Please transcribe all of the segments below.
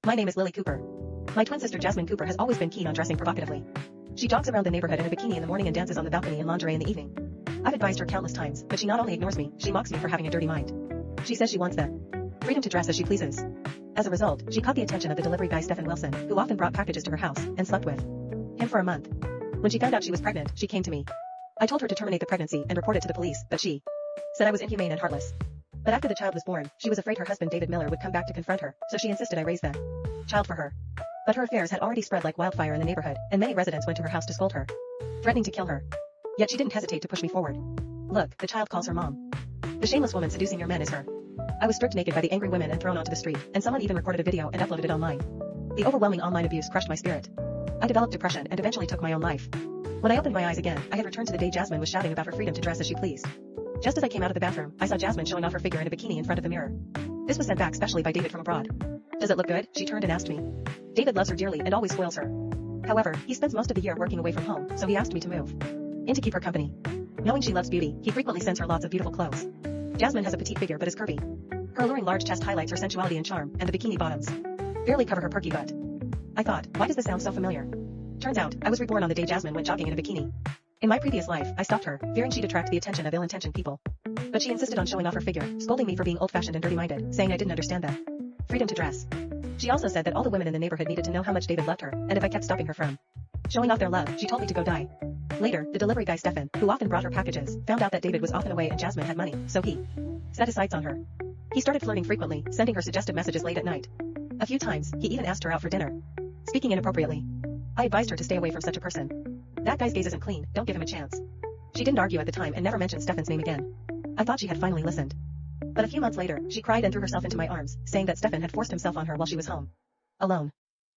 My name is Lily Cooper. My twin sister Jasmine Cooper has always been keen on dressing provocatively. She jogs around the neighborhood in a bikini in the morning and dances on the balcony in lingerie in the evening. I've advised her countless times, but she not only ignores me, she mocks me for having a dirty mind. She says she wants the freedom to dress as she pleases. As a result, she caught the attention of the delivery guy Stephen Wilson, who often brought packages to her house, and slept with him for a month. When she found out she was pregnant, she came to me. I told her to terminate the pregnancy and report it to the police, but she said I was inhumane and heartless. But after the child was born, she was afraid her husband David Miller would come back to confront her, so she insisted I raise the child for her. But her affairs had already spread like wildfire in the neighborhood, and many residents went to her house to scold her, threatening to kill her. Yet she didn't hesitate to push me forward. Look, the child calls her mom. The shameless woman seducing your men is her. I was stripped naked by the angry women and thrown onto the street, and someone even recorded a video and uploaded it online. The overwhelming online abuse crushed my spirit. I developed depression and eventually took my own life. When I opened my eyes again, I had returned to the day Jasmine was shouting about her freedom to dress as she pleased. Just as I came out of the bathroom, I saw Jasmine showing off her figure in a bikini in front of the mirror. This was sent back specially by David from abroad. Does it look good? She turned and asked me. David loves her dearly and always spoils her. However, he spends most of the year working away from home, so he asked me to move in to keep her company. Knowing she loves beauty, he frequently sends her lots of beautiful clothes. Jasmine has a petite figure but is curvy. Her alluring large chest highlights her sensuality and charm, and the bikini bottoms barely cover her perky butt. I thought, why does this sound so familiar? Turns out, I was reborn on the day Jasmine went jogging in a bikini. In my previous life, I stopped her, fearing she'd attract the attention of ill-intentioned people. But she insisted on showing off her figure, scolding me for being old-fashioned and dirty-minded, saying I didn't understand that freedom to dress. She also said that all the women in the neighborhood needed to know how much David loved her, and if I kept stopping her from showing off their love, she told me to go die. Later, the delivery guy Stephen, who often brought her packages, found out that David was often away and Jasmine had money, so he set his sights on her. He started flirting frequently, sending her suggestive messages late at night. A few times, he even asked her out for dinner. Speaking inappropriately. I advised her to stay away from such a person. That guy's gaze isn't clean, don't give him a chance. She didn't argue at the time and never mentioned Stephen's name again. I thought she had finally listened. But a few months later, she cried and threw herself into my arms, saying that Stephen had forced himself on her while she was home alone.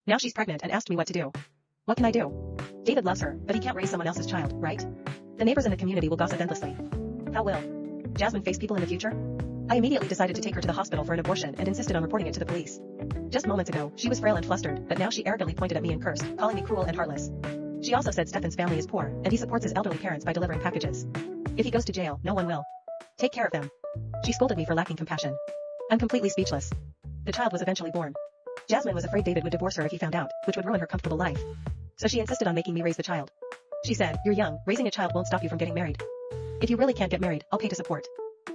Now she's pregnant and asked me what to do. What can I do? David loves her, but he can't raise someone else's child, right? The neighbors in the community will gossip endlessly. How will Jasmine face people in the future? I immediately decided to take her to the hospital for an abortion and insisted on reporting it to the police. Just moments ago, she was frail and flustered, but now she arrogantly pointed at me and cursed, calling me cruel and heartless. She also said Stephen's family is poor, and he supports his elderly parents by delivering packages. If he goes to jail, no one will take care of them. She scolded me for lacking compassion. I'm completely speechless. The child was eventually born. Jasmine was afraid David would divorce her if he found out, which would ruin her comfortable life. So she insisted on making me raise the child. She said, "You're young, raising a child won't stop you from getting married. If you really can't get married, I'll pay to support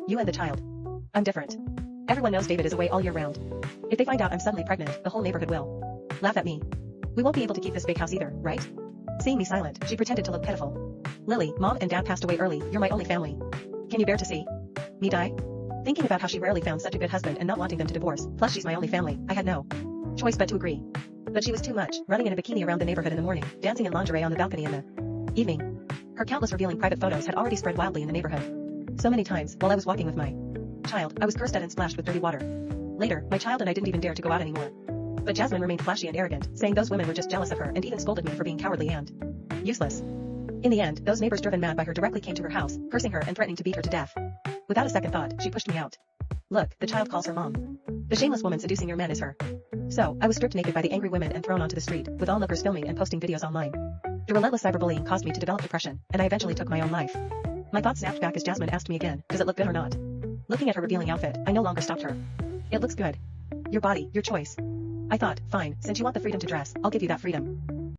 you and the child." I'm different. Everyone knows David is away all year round. If they find out I'm suddenly pregnant, the whole neighborhood will laugh at me. We won't be able to keep this big house either, right? Seeing me silent, she pretended to look pitiful. "Lily, mom and dad passed away early, you're my only family. Can you bear to see me die?" Thinking about how she rarely found such a good husband and not wanting them to divorce, plus she's my only family, I had no choice but to agree. But she was too much, running in a bikini around the neighborhood in the morning, dancing in lingerie on the balcony in the evening. Her countless revealing private photos had already spread wildly in the neighborhood. So many times, while I was walking with my child, I was cursed at and splashed with dirty water. Later, my child and I didn't even dare to go out anymore. But Jasmine remained flashy and arrogant, saying those women were just jealous of her and even scolded me for being cowardly and useless. In the end, those neighbors driven mad by her directly came to her house, cursing her and threatening to beat her to death. Without a second thought, she pushed me out. Look, the child calls her mom. The shameless woman seducing your men is her. So, I was stripped naked by the angry women and thrown onto the street, with onlookers filming and posting videos online. The relentless cyberbullying caused me to develop depression, and I eventually took my own life. My thoughts snapped back as Jasmine asked me again, does it look good or not? Looking at her revealing outfit, I no longer stopped her. It looks good. Your body, your choice. I thought, fine, since you want the freedom to dress, I'll give you that freedom.